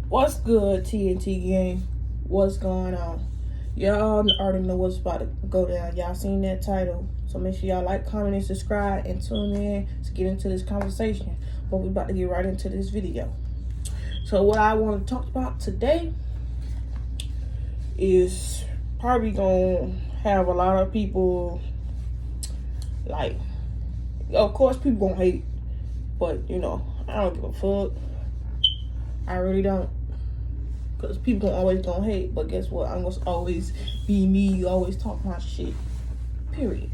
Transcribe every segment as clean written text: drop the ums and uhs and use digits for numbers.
What's good, TNT gang? What's going on? Y'all already know what's about to go down. Y'all seen that title. So make sure y'all like, comment, and subscribe and tune in to get into this conversation. But we're about to get right into this video. So what I want to talk about today is probably gonna have a lot of people, like, of course people gonna hate, but I don't give a fuck. I really don't. Because people always gonna hate, but guess what? I'm gonna always be me, always talk my shit. Period.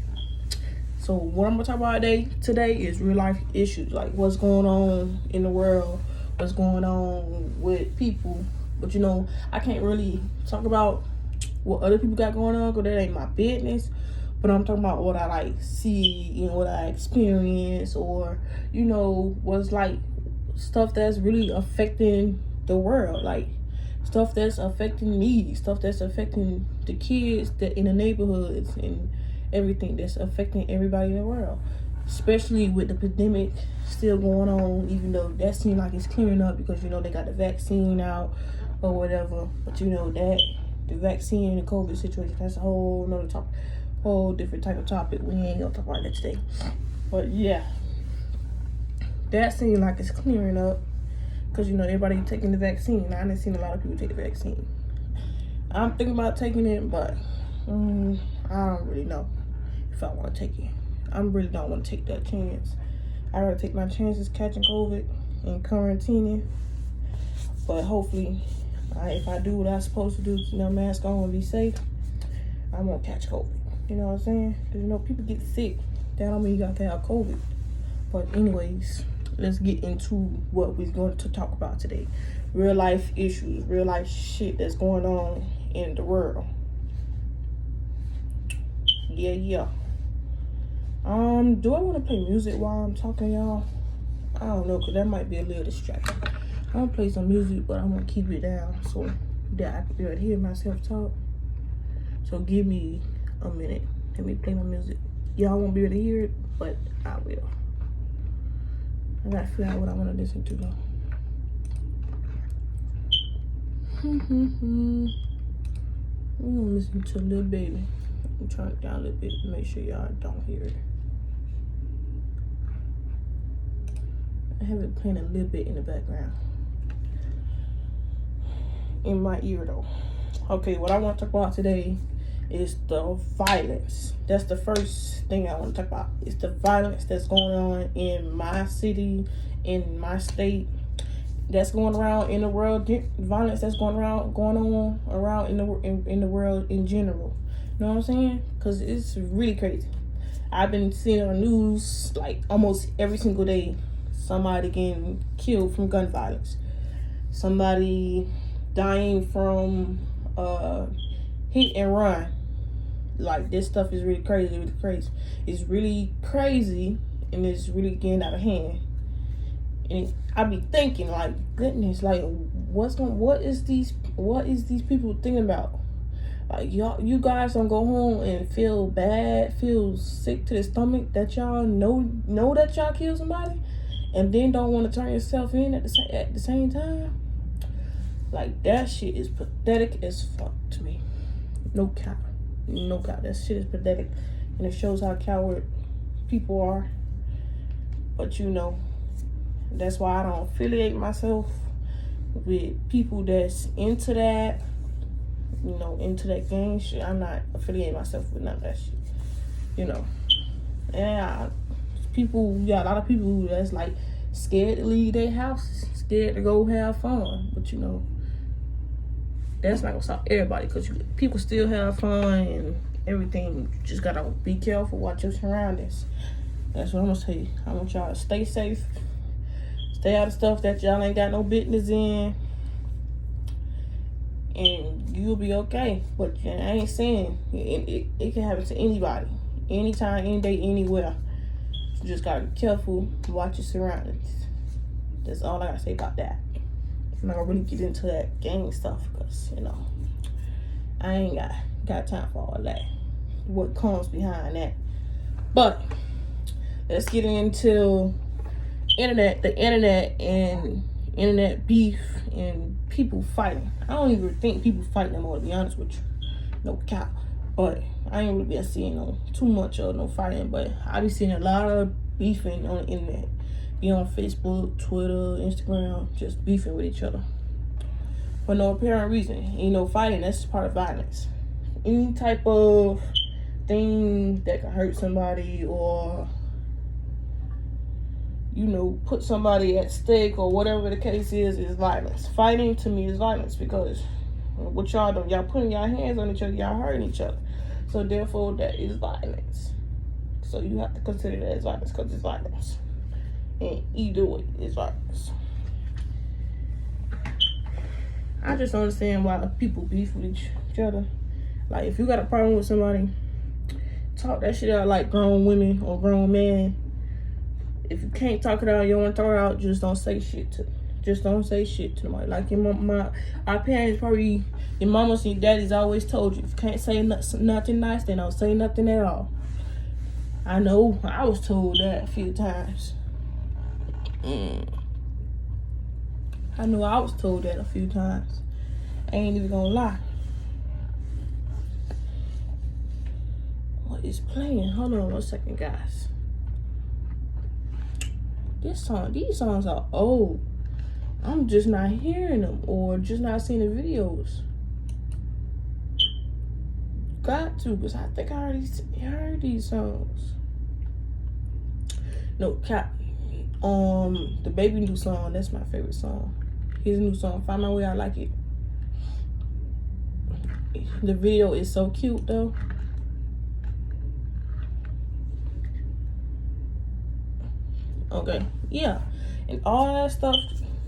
So what I'm gonna talk about today is real life issues, like what's going on in the world, what's going on with people. But I can't really talk about what other people got going on because that ain't my business. But I'm talking about what I like see, what I experience, or what's like stuff that's really affecting the world, like stuff that's affecting me, stuff that's affecting the kids that in the neighborhoods and everything that's affecting everybody in the world, especially with the pandemic still going on, even though that seems like it's clearing up because they got the vaccine out or whatever. But that the vaccine and the COVID situation, that's a whole nother topic, whole different type of topic. We ain't gonna talk about that today. But yeah, that seems like it's clearing up because everybody taking the vaccine. I didn't seen a lot of people take the vaccine. I'm thinking about taking it, but I don't really know if I want to take it. I really don't want to take that chance. I rather take my chances catching COVID and quarantining. But hopefully, if I do what I'm supposed to do, mask on and be safe, I won't catch COVID. You know what I'm saying? Because people get sick. That don't mean you got to have COVID. But anyways, let's get into what we're going to talk about today. Real life issues, real life shit that's going on in the world. Yeah. Do I want to play music while I'm talking, y'all? I don't know, because that might be a little distracting. I'm going to play some music, but I'm going to keep it down so that I can be able to hear myself talk. So give me a minute. Let me play my music. Y'all won't be able to hear it, but I will. I gotta figure out what I want to listen to though. I'm gonna listen to Lil Baby. I'm trying it down a little bit to make sure y'all don't hear it. I have it playing a little bit in the background. In my ear though. Okay, what I want to talk about today is the violence. That's the first thing I want to talk about. It's the violence that's going on in my city, in my state, that's going around in the world. Violence that's going on around in the world in general. You know what I'm saying? Because it's really crazy. I've been seeing on the news like almost every single day somebody getting killed from gun violence, somebody dying from hit and run. Like, this stuff is really crazy. It's really crazy, and it's really getting out of hand. And I be thinking, like, goodness, like, what is these people thinking about? Like, you guys don't go home and feel bad, feel sick to the stomach that y'all know that y'all killed somebody, and then don't want to turn yourself in at the same time. Like, that shit is pathetic as fuck to me. No cap. That shit is pathetic, and it shows how coward people are. But that's why I don't affiliate myself with people that's into that, into that gang shit. I'm not affiliating myself with none of that shit, And got a lot of people who that's like scared to leave their house, scared to go have fun. But that's not gonna stop everybody, because people still have fun and everything. You just gotta be careful, watch your surroundings. That's what I'm gonna say. I want y'all to stay safe, stay out of stuff that y'all ain't got no business in, and you'll be okay. But I ain't saying it can happen to anybody, anytime, any day, anywhere. You just gotta be careful, watch your surroundings. That's all I gotta say about that. I'm not gonna really get into that gang stuff because I ain't got time for all that, what comes behind that. But let's get into the internet and internet beef and people fighting. I don't even think people fighting anymore, to be honest with you. No cap. But I ain't really been seeing too much of no fighting, but I be seeing a lot of beefing on the internet. Be on Facebook, Twitter, Instagram, just beefing with each other. For no apparent reason. Fighting, that's part of violence. Any type of thing that can hurt somebody or put somebody at stake or whatever the case is violence. Fighting to me is violence because what y'all doing? Y'all putting y'all hands on each other, y'all hurting each other. So therefore, that is violence. So you have to consider that as violence because it's violence. And either way, it's violence. I just don't understand why people beef with each other. Like, if you got a problem with somebody, talk that shit out like grown women or grown men. If you can't talk it out, you don't want to throw it out, just don't say shit to them. Just don't say shit to nobody. Like our parents probably, your mamas and your daddies always told you, if you can't say nothing nice, then don't say nothing at all. I know I was told that a few times. I know I was told that a few times. I ain't even gonna lie. What is playing? Hold on 1 second, guys. These songs are old. I'm just not hearing them or just not seeing the videos. Got to, because I think I already heard these songs. No, cap. The Baby new song, that's my favorite song. His new song, Find My Way, I like it. The video is so cute though. Okay, yeah. And all that stuff,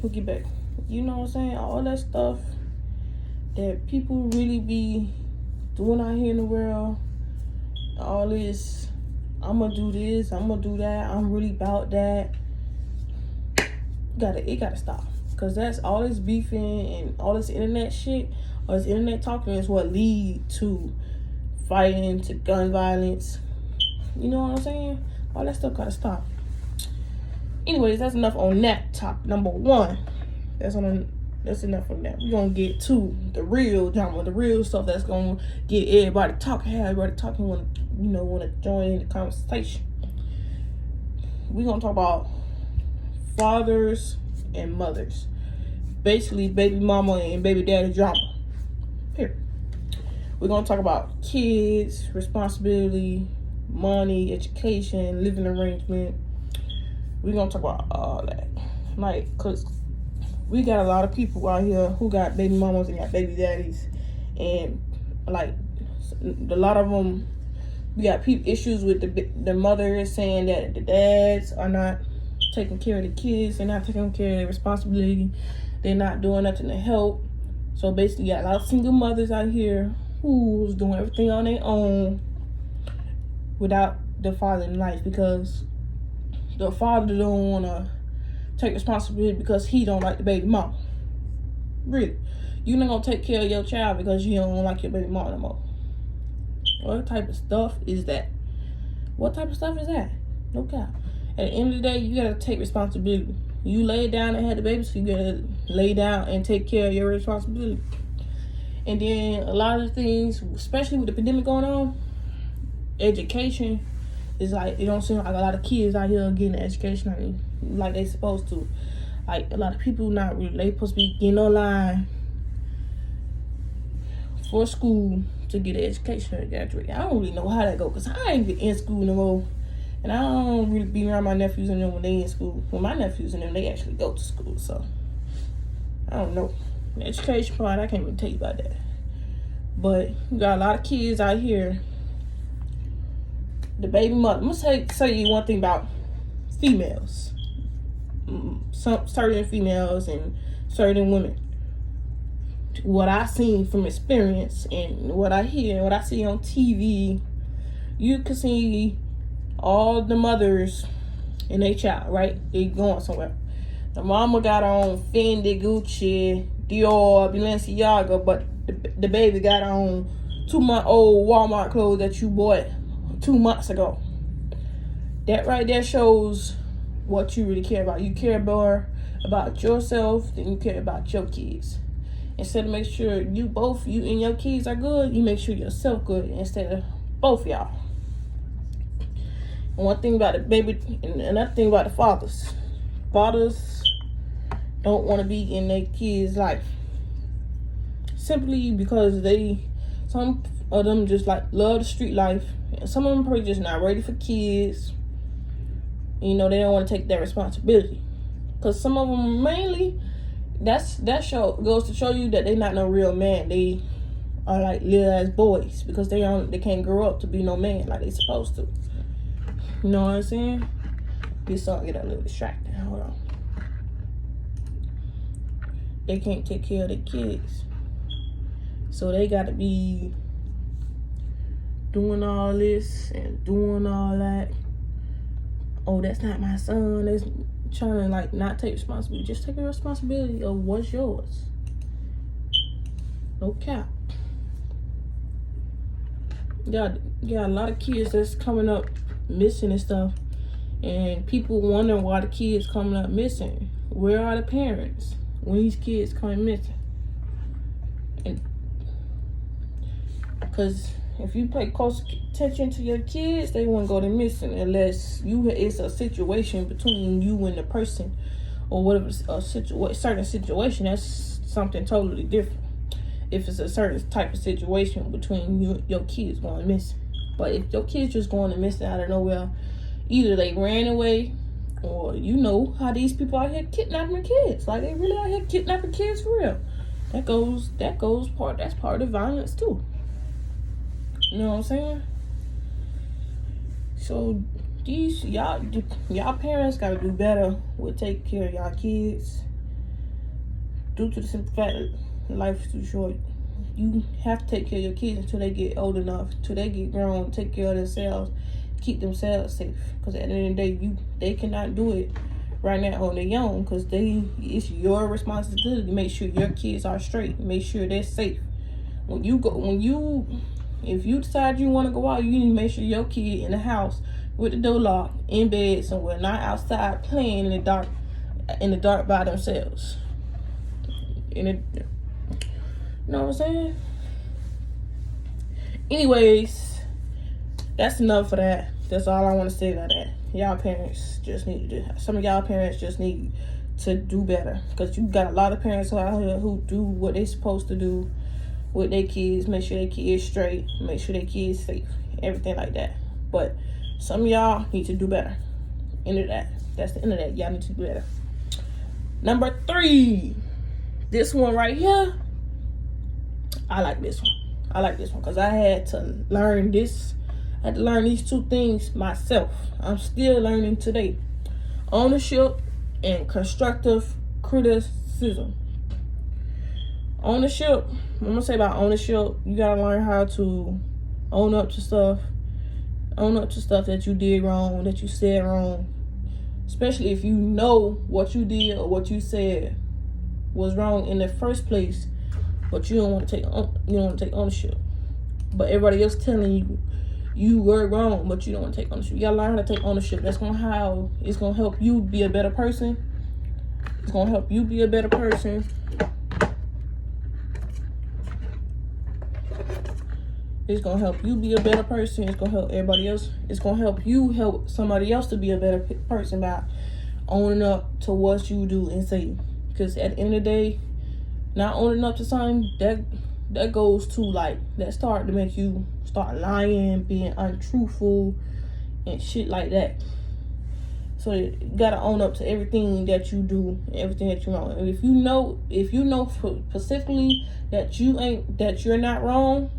we'll get back. You know what I'm saying? All that stuff that people really be doing out here in the world. All this, I'm gonna do this, I'm gonna do that, I'm really about that. It gotta stop. Cause that's all this beefing and all this internet shit, or this internet talking is what lead to fighting, to gun violence. You know what I'm saying? All that stuff gotta stop. Anyways, that's enough on that topic. Number one. That's enough on that. We're gonna get to the real drama, the real stuff that's gonna get everybody talking, have everybody talking, wanna join in the conversation. We're gonna talk about fathers and mothers. Basically, baby mama and baby daddy drama. Period. We're gonna talk about kids, responsibility, money, education, living arrangement. We're gonna talk about all that. Like, cause we got a lot of people out here who got baby mamas and got baby daddies. And like, a lot of them, we got issues with the mothers saying that the dads are not taking care of the kids. They're not taking care of their responsibility. They're not doing nothing to help. So basically, you got a lot of single mothers out here who's doing everything on their own without the father in life, because the father don't want to take responsibility because he don't like the baby mama. Really. You're not going to take care of your child because you don't like your baby mama no more. What type of stuff is that? What type of stuff is that? No cap. At the end of the day, you got to take responsibility. You lay down and had the baby, so you got to lay down and take care of your responsibility. And then a lot of things, especially with the pandemic going on, education is like, it don't seem like a lot of kids out here getting an education like they supposed to. Like, a lot of people not really, they supposed to be getting online for school to get an education and graduate. I don't really know how that go, because I ain't even in school no more. And I don't really be around my nephews and them when they in school. Well, my nephews and them, they actually go to school, so I don't know. The education part, I can't even tell you about that. But you got a lot of kids out here. The baby mother. I'm gonna say you one thing about females. Some certain females and certain women. What I seen from experience and what I hear, what I see on TV, you can see all the mothers and their child, right? They going somewhere. The mama got on Fendi, Gucci, Dior, Balenciaga, but the baby got on 2-month-old Walmart clothes that you bought 2 months ago. That right there shows what you really care about. You care more about yourself than you care about your kids. Instead of make sure you and your kids are good, you make sure yourself good instead of both y'all. And one thing about the baby, and another thing about the fathers. Fathers don't want to be in their kids' life. Simply because some of them just like love the street life. And some of them probably just not ready for kids. You know, they don't want to take that responsibility. Because some of them mainly, that goes to show you that they're not no real man. They are like little ass boys because they can't grow up to be no man like they supposed to. You know what I'm saying? This song get a little distracted. Hold on. They can't take care of their kids, so they got to be doing all this and doing all that. Oh, that's not my son. That's trying to like not take responsibility. Just take the responsibility of what's yours. No cap. Got a lot of kids that's coming up missing and stuff, and people wondering why the kids coming up missing. Where are the parents when these kids coming missing? And because if you pay close attention to your kids, they won't go to missing unless it's a situation between you and the person, or whatever. Certain situation, that's something totally different. If it's a certain type of situation between you and your kids going missing. But if your kids just going missing out of nowhere, either they ran away, or you know how these people out here kidnapping kids. Like they really out here kidnapping kids for real. That's part of violence too. You know what I'm saying? So y'all parents gotta do better with taking care of y'all kids. Due to the simple fact that life is too short. You have to take care of your kids until they get old enough, until they get grown, take care of themselves, keep themselves safe. Because at the end of the day, they cannot do it right now on their own. Because it's your responsibility to make sure your kids are straight, make sure they're safe. If you decide you want to go out, you need to make sure your kid in the house with the door locked, in bed somewhere, not outside playing in the dark by themselves. You know what I'm saying? Anyways, that's enough for that. That's all I want to say about that. Some of y'all parents just need to do better. Because you got a lot of parents out here who do what they supposed to do with their kids. Make sure their kids straight. Make sure their kids safe. Everything like that. But some of y'all need to do better. End of that. That's the end of that. Y'all need to do better. Number 3. This one right here. I like this one because I had to learn this. I had to learn these 2 things myself. I'm still learning today. Ownership and constructive criticism. Ownership. I'm gonna say about ownership. You gotta learn how to own up to stuff. Own up to stuff that you did wrong, that you said wrong. Especially if you know what you did or what you said was wrong in the first place. But you don't want to take ownership. But everybody else telling you were wrong, but you don't want to take ownership. You gotta learn how to take ownership. It's gonna help you be a better person. It's gonna help you be a better person. It's gonna help you be a better person. It's gonna help everybody else. It's gonna help you help somebody else to be a better person by owning up to what you do and say. Because at the end of the day, not owning up to something, that goes to like, that start to make you start lying, being untruthful, and shit like that. So you gotta own up to everything that you do, everything that you're wrong. And if you know specifically that you're not wrong,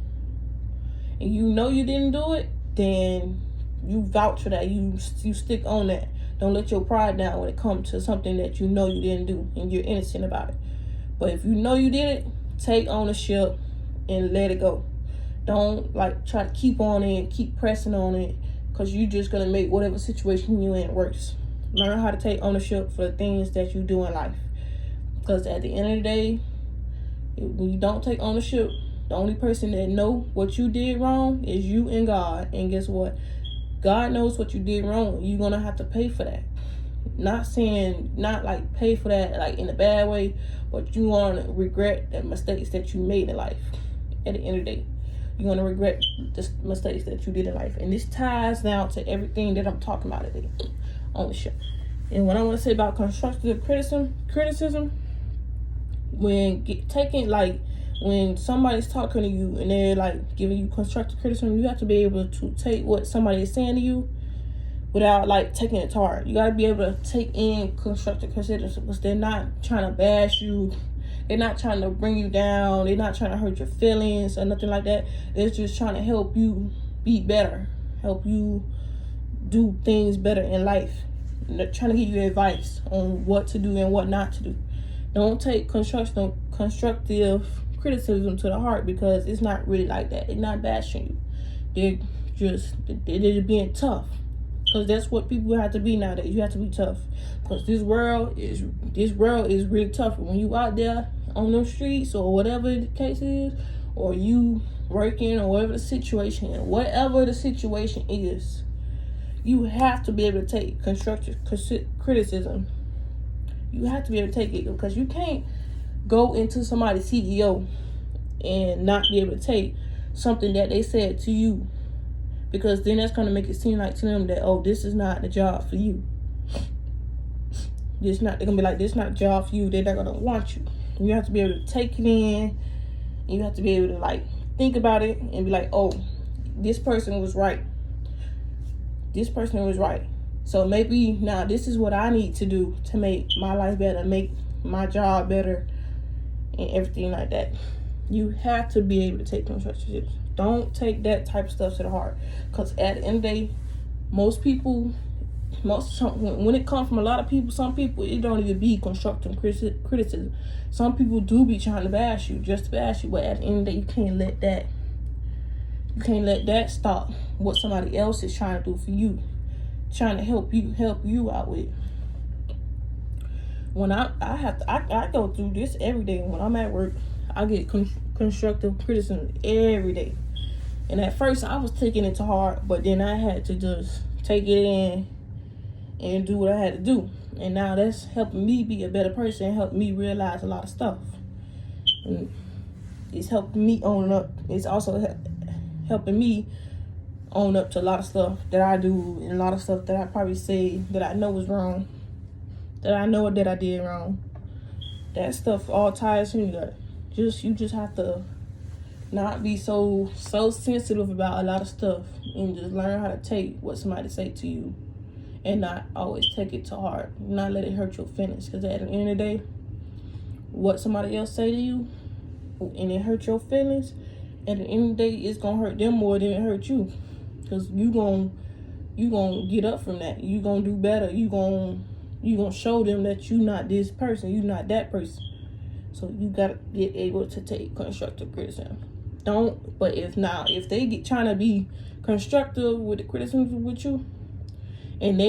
and you know you didn't do it, then you vouch for that. You stick on that. Don't let your pride down when it comes to something that you know you didn't do and you're innocent about it. But if you know you did it, take ownership and let it go. Don't like try to keep on it, keep pressing on it, because you're just gonna make whatever situation you in worse. Learn how to take ownership for the things that you do in life. Because at the end of the day, when you don't take ownership, the only person that know what you did wrong is you and God. And guess what? God knows what you did wrong. You're gonna have to pay for that. Not saying, not like pay for that like in a bad way, but you want to regret the mistakes that you made in life. At the end of the day, you're going to regret the mistakes that you did in life. And this ties down to everything that I'm talking about today on the show. And what I want to say about constructive criticism, when somebody's talking to you and they're like giving you constructive criticism, you have to be able to take what somebody is saying to you without like taking it to heart. You got to be able to take in constructive criticism because they're not trying to bash you. They're not trying to bring you down. They're not trying to hurt your feelings or nothing like that. They're just trying to help you be better, help you do things better in life. They're trying to give you advice on what to do and what not to do. Don't take constructive criticism to the heart because it's not really like that. They're not bashing you. They're just being tough. Because that's what people have to be nowadays. You have to be tough. Because this world is really tough. When you out there on those streets or whatever the case is, or you working or whatever the situation is, you have to be able to take constructive criticism. You have to be able to take it because you can't go into somebody's CEO and not be able to take something that they said to you. Because then that's going to make it seem like to them that, oh, this is not the job for you. They're going to be like, this is not the job for you. They're not going to want you. You have to be able to take it in. And you have to be able to, like, think about it and be like, oh, this person was right. This person was right. So maybe now this is what I need to do to make my life better, make my job better, and everything like that. You have to be able to take constructive criticism. Don't take that type of stuff to the heart. Because at the end of the day, when it comes from a lot of people, some people, it don't even be constructive criticism. Some people do be trying to bash you, just to bash you. But at the end of the day, you can't let that stop what somebody else is trying to do for you. Trying to help you out with. When I go through this every day. When I'm at work, I get constructive criticism every day. And at first I was taking it to heart, but then I had to just take it in and do what I had to do. And now that's helping me be a better person, helping me realize a lot of stuff. And it's helping me own up. It's also helping me own up to a lot of stuff that I do and a lot of stuff that I probably say that I know was wrong, that I know that I did wrong. That stuff all ties in together. You just have to not be so sensitive about a lot of stuff and just learn how to take what somebody say to you and not always take it to heart. Not let it hurt your feelings. Because at the end of the day, what somebody else say to you and it hurt your feelings, at the end of the day, it's going to hurt them more than it hurt you. Because you gonna get up from that. You gonna do better. You gonna show them that you not this person. You not that person. So you gotta get able to take constructive criticism. But if they get trying to be constructive with the criticism with you, and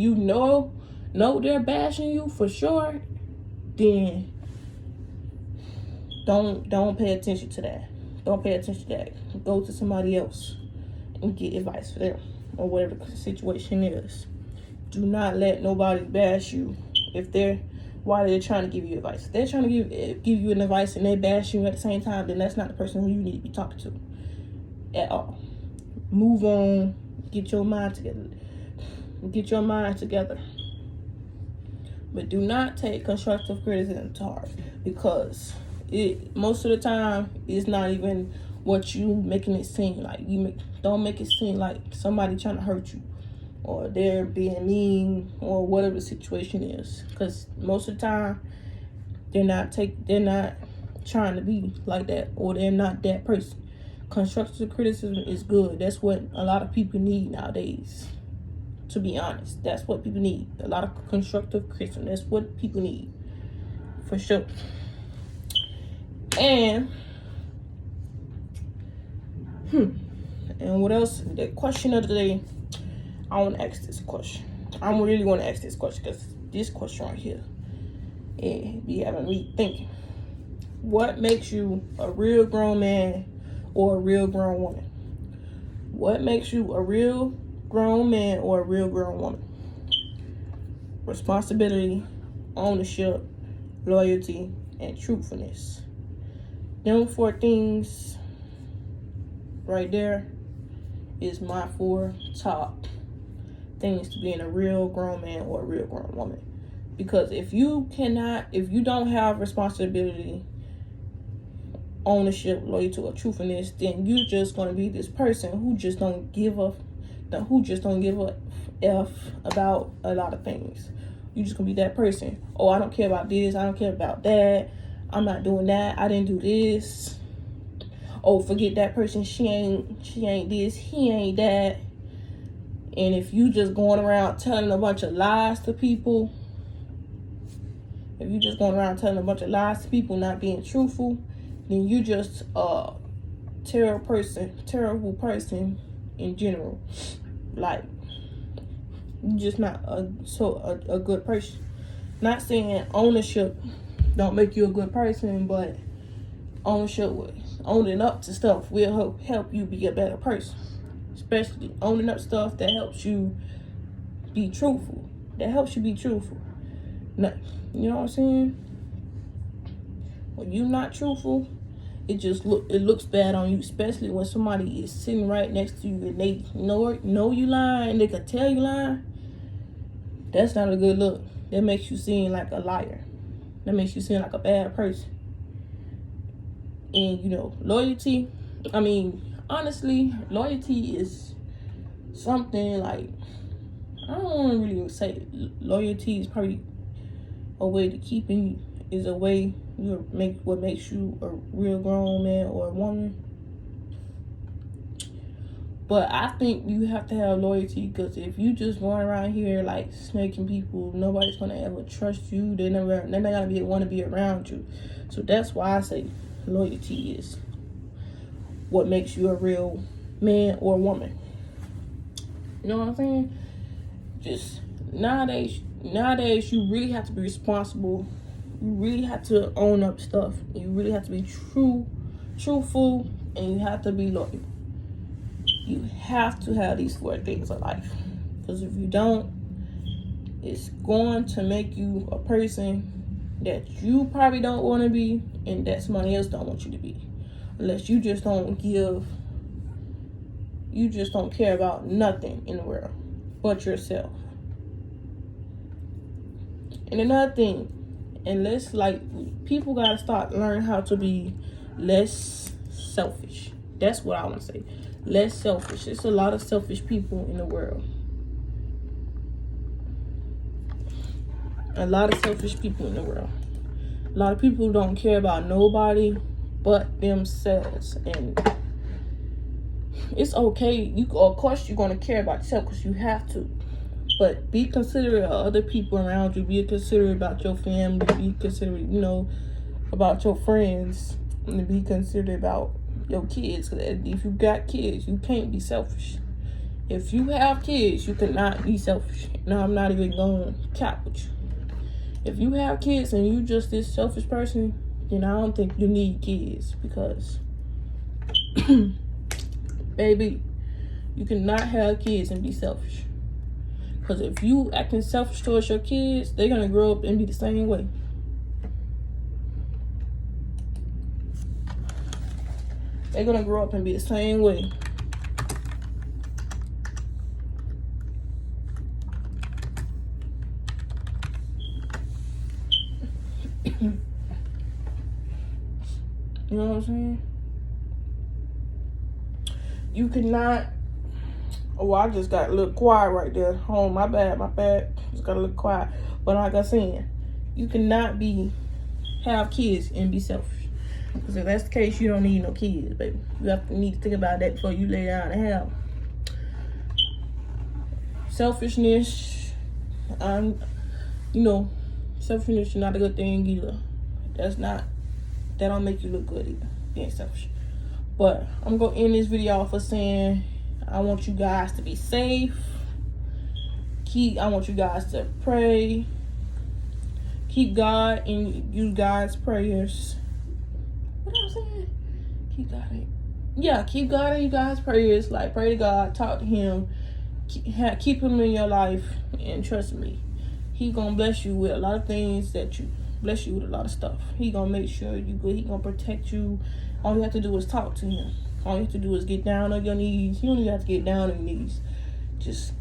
you know they're bashing you for sure, then don't pay attention to that. Don't pay attention to that. Go to somebody else and get advice for them or whatever the situation is. Do not let nobody bash you while they're trying to give you advice. If they're trying to give you an advice and they bash you at the same time, then that's not the person who you need to be talking to at all. Move on. Get your mind together. But do not take constructive criticism to heart, because most of the time it's not even what you making it seem like. Don't make it seem like somebody trying to hurt you or they're being mean or whatever the situation is, because most of the time they're not trying to be like that, or they're not that person. Constructive criticism is good. That's what a lot of people need nowadays, to be honest. That's what people need. A lot of constructive criticism. That's what people need, for sure. And what else? The question of the day, I want to ask this question. I really want to ask this question, because this question right here, it be having me thinking. What makes you a real grown man or a real grown woman? What makes you a real grown man or a real grown woman. Responsibility, ownership, loyalty, and truthfulness. Them 4 things right there is my 4 top things to being a real grown man or a real grown woman. Because if you don't have responsibility, ownership, loyalty, or truthfulness, then you're just going to be this person who just don't give a F about a lot of things. You just gonna be that person. Oh, I don't care about this, I don't care about that, I'm not doing that, I didn't do this. Oh, forget that person, she ain't this, he ain't that. And if you just going around telling a bunch of lies to people, not being truthful, then you just a terrible person in general. Like, you're just not a good person. Not saying ownership don't make you a good person, but owning up to stuff will help you be a better person. Especially owning up stuff that helps you be truthful. Now, you know what I'm saying? When you're not truthful, it looks bad on you, especially when somebody is sitting right next to you and they know you lying and they can tell you lying. That's not a good look. That makes you seem like a liar. That makes you seem like a bad person. And loyalty, honestly, loyalty is something like, I don't want to really say loyalty is probably a way to keeping, is a way what makes you a real grown man or a woman. But I think you have to have loyalty, because if you just going around here like snaking people, nobody's gonna ever trust you. They're not gonna want to be around you. So that's why I say loyalty is what makes you a real man or woman. You know what I'm saying? Just nowadays you really have to be responsible. You really have to own up stuff. You really have to be truthful, and you have to be loyal. You have to have these 4 things in life, because if you don't, it's going to make you a person that you probably don't want to be, and that somebody else don't want you to be, unless you just don't care about nothing in the world but yourself. And another thing, unless people gotta start learning how to be less selfish. That's what I want to say. Less selfish. There's a lot of selfish people in the world. A lot of selfish people in the world. A lot of people who don't care about nobody but themselves. And it's okay. Of course, you're going to care about yourself because you have to. But be considerate of other people around you. Be considerate about your family. Be considerate, about your friends. And be considerate about your kids. Because if you got kids, you can't be selfish. If you have kids, you cannot be selfish. Now, I'm not even going to cap with you. If you have kids and you just this selfish person, then I don't think you need kids. Because, baby, you cannot have kids and be selfish. Because if you acting selfish towards your kids, they're going to grow up and be the same way. They're going to grow up and be the same way. You know what I'm saying? You cannot... Oh, I just got a little quiet right there. Oh, my bad. Just got a little quiet. But like I said, you cannot have kids and be selfish. Because if that's the case, you don't need no kids, baby. You need to think about that before you lay down and have. Selfishness, selfishness is not a good thing either. That don't make you look good either, being selfish. But I'm going to end this video off of saying, I want you guys to be safe. I want you guys to pray. Keep God in you guys' prayers. What am I saying? Keep God in you guys' prayers. Like, pray to God, talk to Him, keep him in your life, and trust me, he gonna bless you with a lot of things bless you with a lot of stuff. He gonna make sure you good. He gonna protect you. All you have to do is talk to him. All you have to do is get down on your knees. You don't even have to get down on your knees. Just,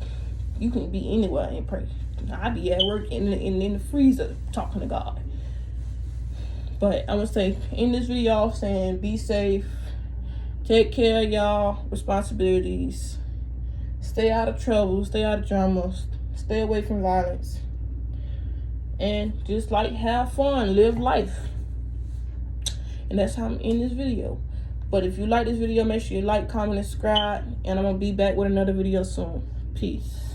you can be anywhere and pray. I be at work in the freezer talking to God. But I'm gonna say in this video saying be safe, take care of y'all responsibilities, stay out of trouble, stay out of drama, stay away from violence, and just like have fun, live life. And that's how I'm in this video. But if you like this video, make sure you like, comment, and subscribe, and I'm gonna be back with another video soon. Peace.